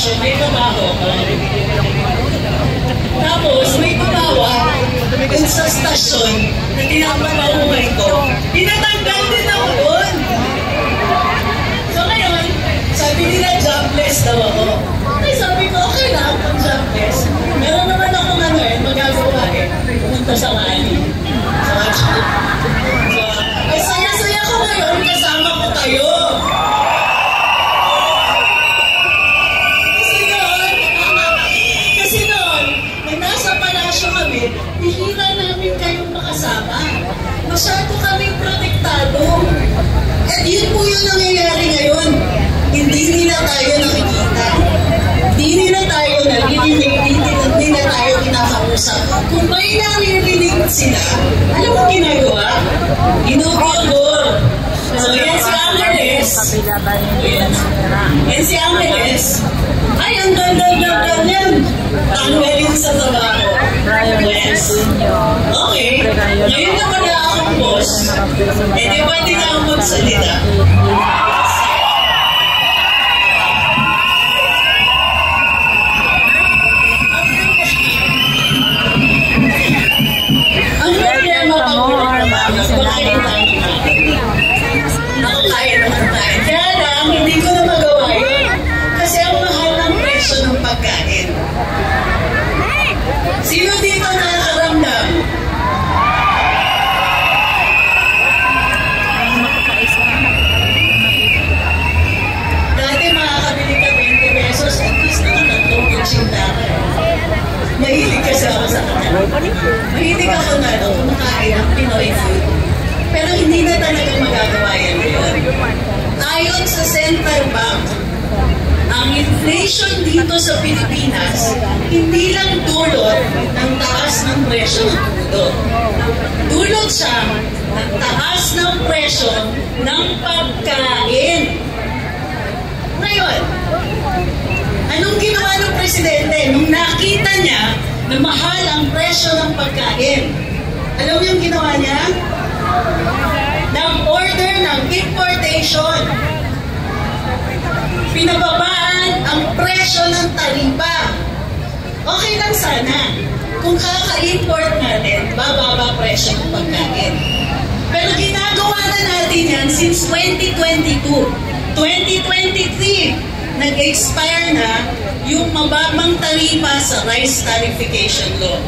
palasyo, may trabaho ko. Tapos, may tumawa dun sa stasyon na tinapapauhay ko. Pinatanggal din ako doon. So ngayon, sabi nila jobless daw ako. Ay, sabi ko, okay lang kung jobless. Meron naman ako magagawa pumunta sa Mali. So, ay, saya-saya ko ngayon, kasama ko kayo. Kasi noon, nung nasa palasyo kami, hihira namin kayong makasama. Masyado kaming protektado. At yun po yung nangyayari ngayon. Hindi nila tayo nakikita. Hindi nila tayo naririnig. Hindi na tayo kinakausap. Kung may naririnig sila, alam mo ginagawa? Ginugol. So yan si Angeles. Yan si Angeles. Ay, ang ganda-ganda yan. Tanggalin sa trabaho. Yes. Okay. Ngayon na wala akong boss. Eh, di ba di na ako magsalita? Ang problema pag pinapamagpakain namin natin. Nakakain naman tayo. Kaya lang, hindi ko na magawa yun. Kasi ang mahal ng presyo ng pagkain. Sino dito nakakaramdam? Dati makakabili ka 20 pesos, at least nakatatlong kutsindara. Mahilig kasi ako sa kanila. Mahilig ako na kumakain ng Pinoy food. Pero hindi na talaga magagawa yan ngayon. Ayon sa Central Bank, ang inflation dito sa Pilipinas, hindi lang dulot ng taas ng presyo ng crudo. Dulot siya ng taas ng presyo ng pagkain. Ngayon, anong ginawa ng presidente nung nakita niya na mahal ang presyo ng pagkain? Alam niyo yung ginawa niya? Nag-order ng importation. Pinababaan ang presyo ng taripa. Okay lang sana kung kaka-import natin, bababa presyo ng pagkain. Pero ginagawa na natin yan since 2022. 2023, nag-expire na yung mababang taripa sa rice tarification law.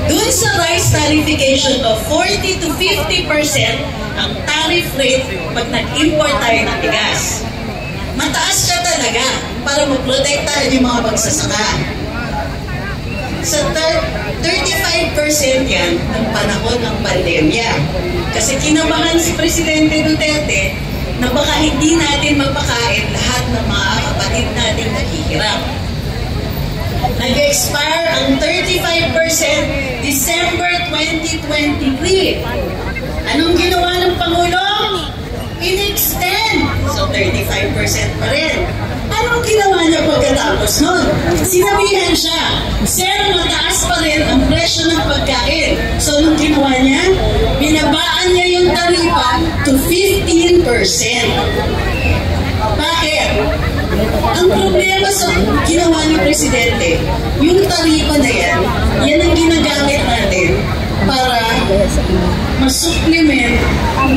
Doon sa rice tarification law, 40 to 50% ang tariff rate pag nag-import tayo ng bigas. Mataas siya talaga para maprotektahan yung mga magsasaka. Sa 35% yan ng panahon ng pandemya. Kasi kinabahan si Presidente Duterte na baka hindi natin mapakain lahat ng mga kapatid nating naghihirap. Nag-expire ang 35% December 2023. Anong ginawa ng Pangulo? In-extend. So 35% pa rin. Anong ginawa niya pagkatapos nun? Sinabihan siya, Sir, mataas pa rin ang presyo ng pagkain. So anong ginawa niya? Binabaan niya yung taripa to 15%. Bakit? Ang problema sa ginawa ni Presidente, yung taripa na yan, yan ang ginagamit natin para masupplement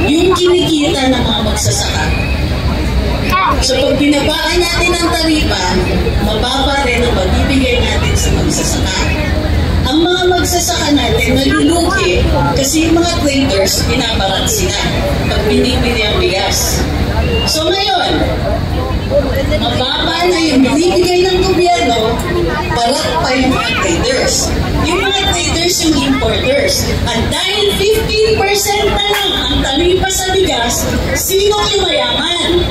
yung kinikita ng mga magsasaka. So pag binabaan natin ang taripa, mababa rin ang magbibigay natin sa magsasaka. Ang mga magsasaka natin nalulugi kasi yung mga traders binabarat sila pag binibili ang bigas. So ngayon, mababa na yung binibigay ng gobyerno, barat pa yung mga traders. Yung mga traders yung importers. At dahil 15% na lang ang taripa sa bigas, sino yung mayaman?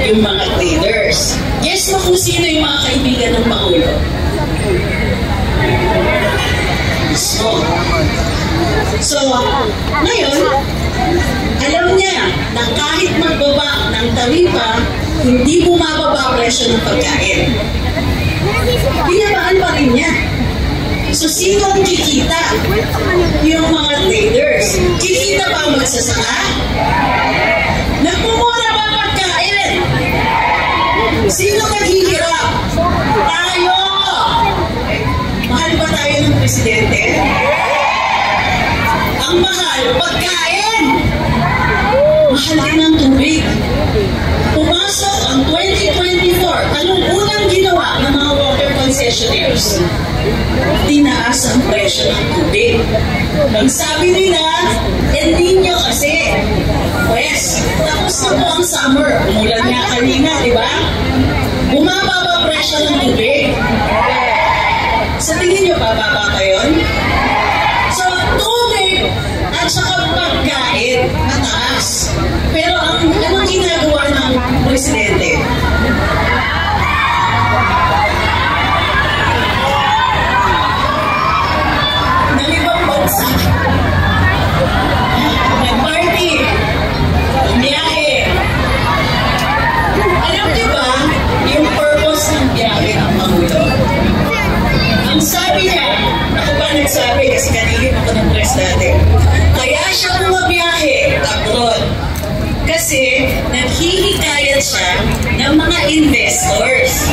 Yung mga traders. Guess mo kung sino yung mga kaibigan ng Pangulo? So, ngayon, alam niya na kahit magbaba ng taripa, hindi bumababa presyo ng pagkain. Binabaan pa rin niya. So, sino ang kikita? Yung mga traders. Kikita ba ang magsasaka? Nagmumura ba pagkain? Sino naghihirap? Unidos, tinaas ang presyo ng tubig. Ang sabi nila, El Niño kasi. Pues, tapos na po ang summer. Umulan nga kanina, di ba? Bumaba ba presyo ng tubig? Sa tingin nyo, bababa pa yun? So, tubig at saka pagkain, mataas. Pero anong ginagawa ng presidente? Ng ibang bansa. Nag-party. Biyahe. Alam niyo ba yung purpose ng biyahe ng Pangulo? Ang sabi niya, ako ba nagsabi kasi kanilip ako ng press dati, kaya siya bumabiyahe abroad. Kasi naghihikayat siya ng mga investors.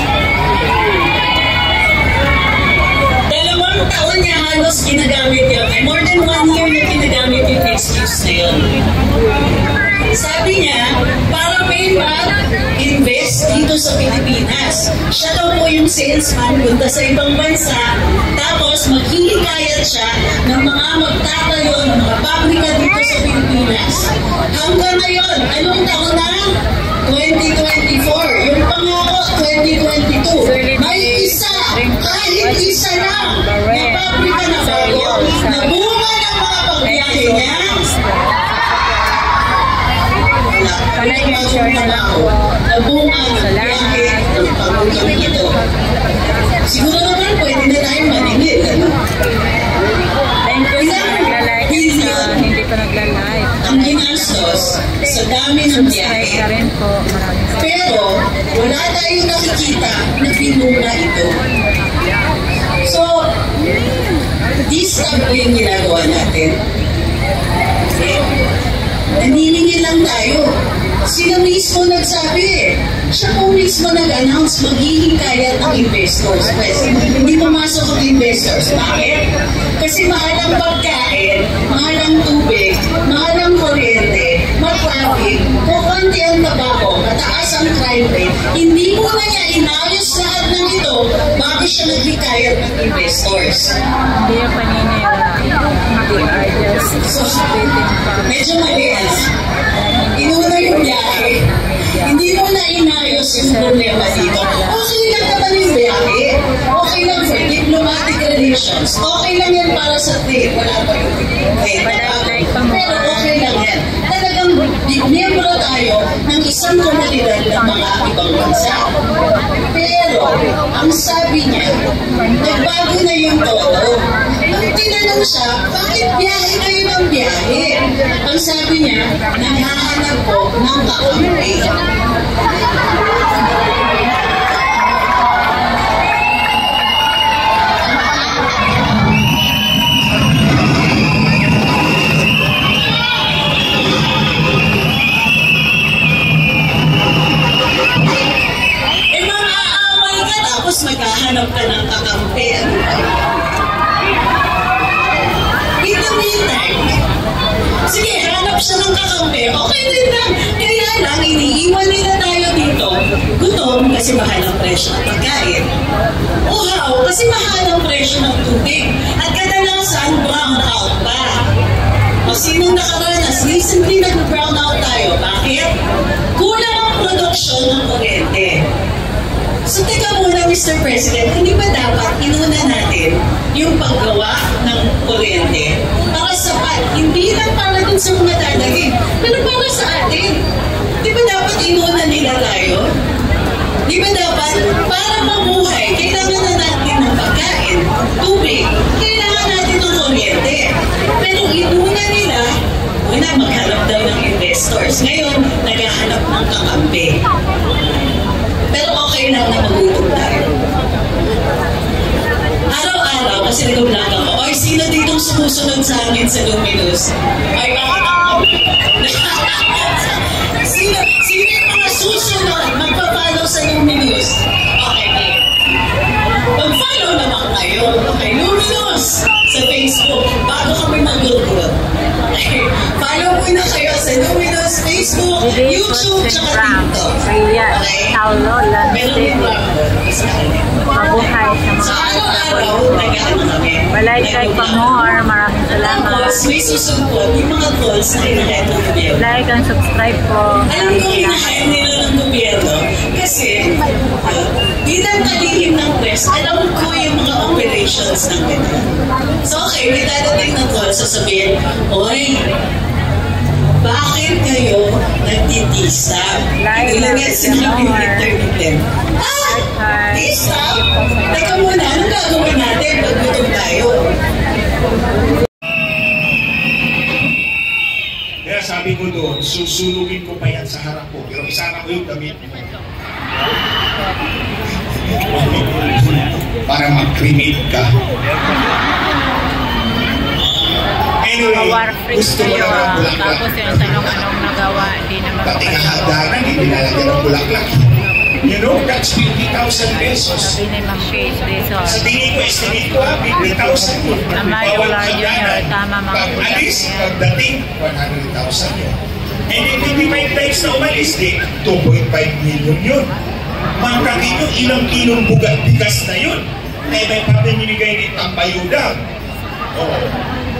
2 taon niya halos ginagamit yun. More than 1 year na ginagamit yung excuse na yun. Sabi niya, para may mag-invest dito sa Pilipinas. Siya daw po yung salesman punta sa ibang bansa, tapos maghihikayat siya ng mga magtatayo ng mga pabrika dito sa Pilipinas. Hanggang ngayon, anong taon na? 2024. Yung pangako, 2022. May isa, kahit isa lang, na pabrika na bago, na bunga ng mga pagbiyahe niya. Nabungan ng biyahe ng Pangulong ito. Siguro naman pwede na tayo maningil. Thank you sa nagla-like sa hindi pa nagla-like. Ang ginastos sa dami ng biyahe. Pero wala tayong nakikita na binunga ito. So, this time po yung ginagawa natin. Okay? Naniningil lang tayo. Sila mismo nagsabi. Siya po mismo nag-announce maghihikayat ng investors. Pues, hindi pumasok ang investors. Bakit? Kasi mahal ang pagkain, mahal ang tubig, mahal ang kuryente, matraffic, kukunti ang tabako, mataas ang crime rate. Hindi mo na niya inayos lahat ng ito bago siya naghikayat ng investors. Hindi yung paninira. They are just waiting for... Medyo malias. Inuna yung biyahe. Hindi mo na inayos yung problema dito. Okay lang naman yung biyahe. Okay lang for diplomatic relations. Okay lang yan para sa trade. Wala pa yung trade. Pero okay lang yan. Talagang miyembro tayo ng isang komunidad ng mga ibang bansa. Pero, ang sabi niya, nagbago na yung todo. Nung tinanong siya, bakit biyahe kayo ng biyahe? Ang sabi niya, naghahanap po ng kakampi. Maghahanap ka ng kakampi. In the meantime, sige, hanap siya ng kakampi. Okay din lang. Kaya lang, iniiwan nila tayo dito. Gutom kasi mahal ang presyo ng pagkain. Uhaw kasi mahal ang presyo ng tubig. At kadalasan, brown out pa. O sinong nakaranas? Recently, nag-brown out tayo. Bakit? Kulang ang produksyon ng kuryente. So, teka muna, Mr. President, hindi ba dapat inuna natin yung paggawa ng kuryente para sapat? Hindi lang para dun sa mga dadagin, pero para sa atin. Di ba dapat inuna nila tayo? Di ba dapat, para mabuhay, kailangan na natin ng pagkain, tubig, kailangan natin ng kuryente. Pero inuna nila, una, maghanap daw ng investors. Ngayon, naghahanap ng kakampi. Pero okay lang na magutom tayo. Araw-araw, kasi nag-vlog ako, oy, sino ditong sumusunod sa akin sa Luminous? Ay, bakit ako? Sino yung mga susunod magpa-follow sa Luminous? Okay, mag-follow naman kayo. Okay, Luminous sa Facebook, bago kami mag-group. Follow mo na kayo sa Luminous, Facebook, YouTube, tsaka TikTok. Okay? Meron din lang. Mabuhay sa mga proud na gano'n kami. Like pa more. Maraming salamat. Tapos, may susumpot yung mga goals na inahead ng gobyerno. Like and subscribe po. Alam ko inahead nila ng gobyerno kasi bilang kalihim ng press, alam ko yung mga operations ng ganyan. So, okay, may dadating ng call, sasabihin, oy, bakit kayo nagtitisa? Ilan yan sinabi ng intermittent. Tisa? Teka muna, anong gagawin natin pag gutom tayo? Kaya sabi ko doon, susulugin ko pa yan sa harap ko. Pero isama ko yung damit mo. Para mag-cremate ka. Anyway, gusto mo naman bulaklak. Tapos yung tanong anong nagawa, hindi naman Pati nga hagdanan, hindi nalagyan ng bulaklak. You know, that's 50,000 pesos. Sabi ni Ma'am Grace Rizal. Sa tingin ko, estimate ko, 50,000 yun. Amay Bawal Junior, hagdanan. tama mga Pag-alis, pagdating, 100,000 yun. And if 55 times na umalis, di 2.5 million yun. Mangkakin nyo, ilang kilong bigas na yun. Eh, may papinibigay ni Tambayuda.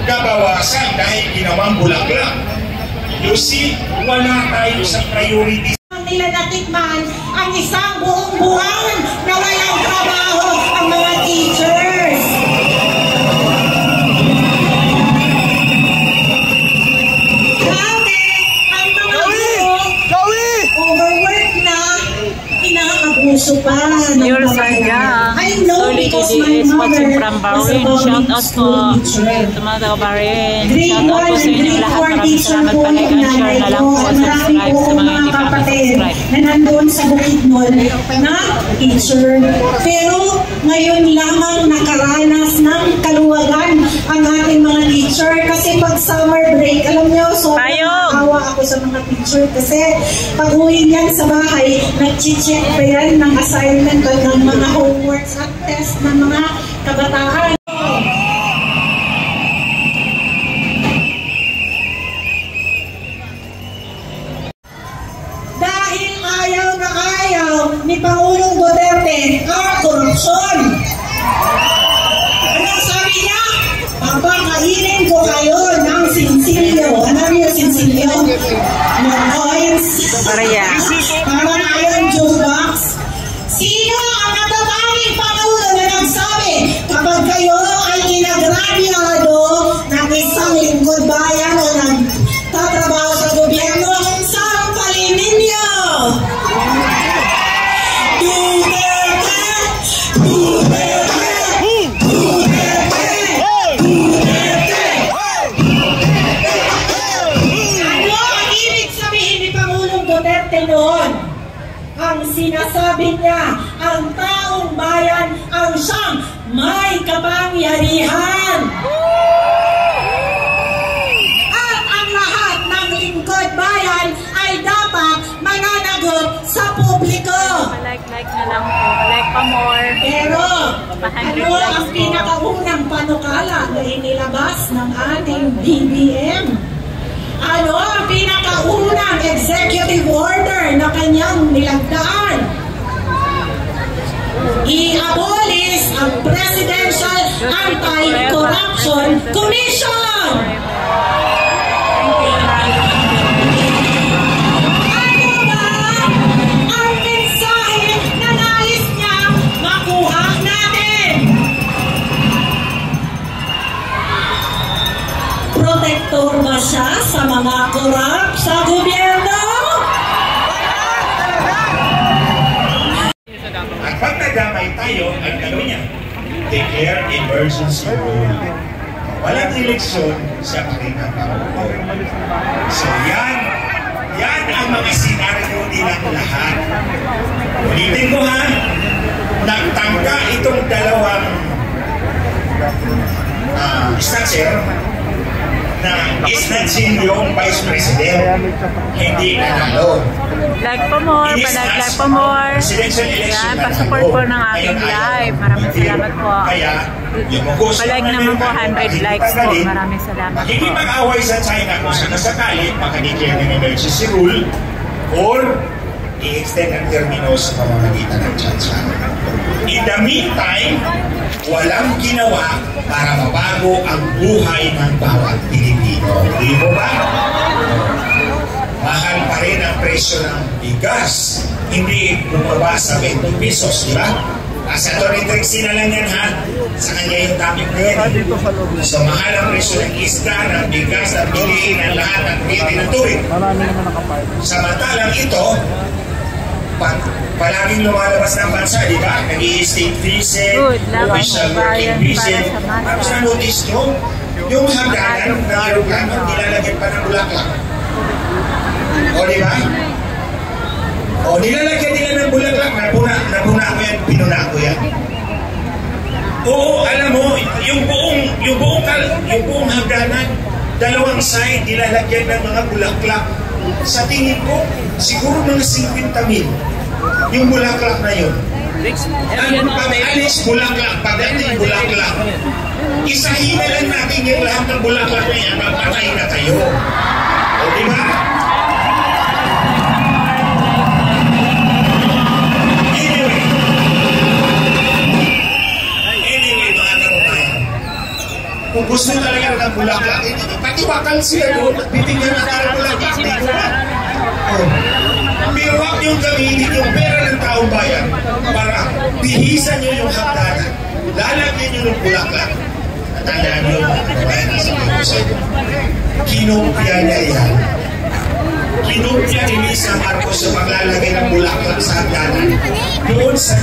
Kabawasan dahil ginawang bulaklak. You see, wala tayo sa priority. Nila natikman ang isang buong buwan na walang trabaho ang mga teachers. Grabe, ang mga guro, overwork na, inaabuso pa ng Your kabayan. Sanya, I know because my is mother watching from was a Bahrain. public Shout out school po teacher. sa mga taga Bahrain. Grade Shout out 1 po sa and inyong grade lahat. 4 Maraming teacher salamat po pa. Like yung and share nanay na lang ko. po. At marami Subscribe po sa mga mga hindi pa kapatid subscribe. na nandun sa Bukidnon na teacher. Pero ngayon lamang nakaranas ng kaluwagan ang ating mga teacher kasi pag summer break, alam nyo, sobrang naawa ako sa mga teacher kasi pag uwi niyan sa bahay, nag-check pa yan ng assignment at ng mga homeworks at test ng mga kabataan. Dahil ayaw na ayaw ni Pangulong Duterte ang korupsyon. Anong sabi niya? Papakainin ko kayo ng sinsilyo. Ano yung sinsilyo? Yung coins. Para kayong jukebox. Sino ang natatanging Pangulo na nagsabi kapag kayo ay kinagrabyado ng isang lingkod bayan o nagtatrabaho sa gobyerno, sampalin ninyo! Duterte! Duterte! Duterte! Duterte! Ano ang ibig sabihin ni Pangulong Duterte noon? Ang sinasabi niya, ang taong bayan ang siyang may kapangyarihan. At ang lahat ng lingkod bayan ay dapat mananagot sa publiko. Like na lang po. Like pa more. Pero, ano ang pinakaunang panukala na inilabas ng ating BBM? Ano ang pinakaunang executive order na kanyang nilagdaan? I-abolish ang Presidential Anti-Corruption Commission! Ano ba ang mensahe na nais niyang makuha natin? Protektor ba siya sa mga korap sa gobyerno? At pag nadamay tayo, ang gano'n niya, declare emergency rule. Walang eleksyon, siya pa rin ang Pangulo. So yan ang mga senaryo nilang lahat. Ulitin ko ha, nagtangka itong dalawang snatcher na snatchin yung Vice President, hindi nanalo. Like pa more, like pa more. Yan, pa-support po ng aking live. Maraming salamat po. Pa-like naman po, 100 likes po. Maraming salamat po. Hindi mag-away sa China kung sakasakali, makadeclare ng emergency rule or i-extend ang termino sa pamamagitan ng tsansa. In the meantime, walang ginawa para mabago ang buhay ng bawat Pilipino. Di mo ba? Mahal pa rin ang presyo ng bigas. Hindi bumaba sa 20 pesos, di ba? Sa Tony Trixie na lang yan, ha? Sa kanya yung topic na yan. So, mahal ang presyo ng isda, ng bigas, ng bilihin, ng lahat, ng kuryente, ng tubig. Samantalang ito, palaging lumalabas ng bansa, di ba? Nag-i-state visit, official working visit. Tapos na-notice nyo, yung hagdanan ng aeroplano, nilalagyan pa ng bulaklak. O, di ba? O, nilalagyan nila ng bulaklak, napuna ko yan, pinuna ko yan. Oo, alam mo, yung buong hagdanan, dalawang side, nilalagyan ng mga bulaklak. Sa tingin ko, siguro mga 50,000 yung bulaklak na yun. Pag-alis bulaklak, pagdating bulaklak, isahin na lang natin yung lahat ng bulaklak na yan, magpatay na tayo. O, di ba? Anyway, mga kababayan, kung gusto talaga ng bulaklak, pati bakal sila doon, bibigyan na tayo bulaklak, di ko ba? Pero huwag niyong gamitin yung pera ng taong bayan para bihisan niyo yung hagdanan. Lalagyan niyo ng bulaklak. Tandaan niyo, mga kabayan, sabihin ko sa inyo, kinopya niya yan. Kinopya ni Lisa Marcos sa paglalagay ng bulaklak sa hagdanan. Doon sa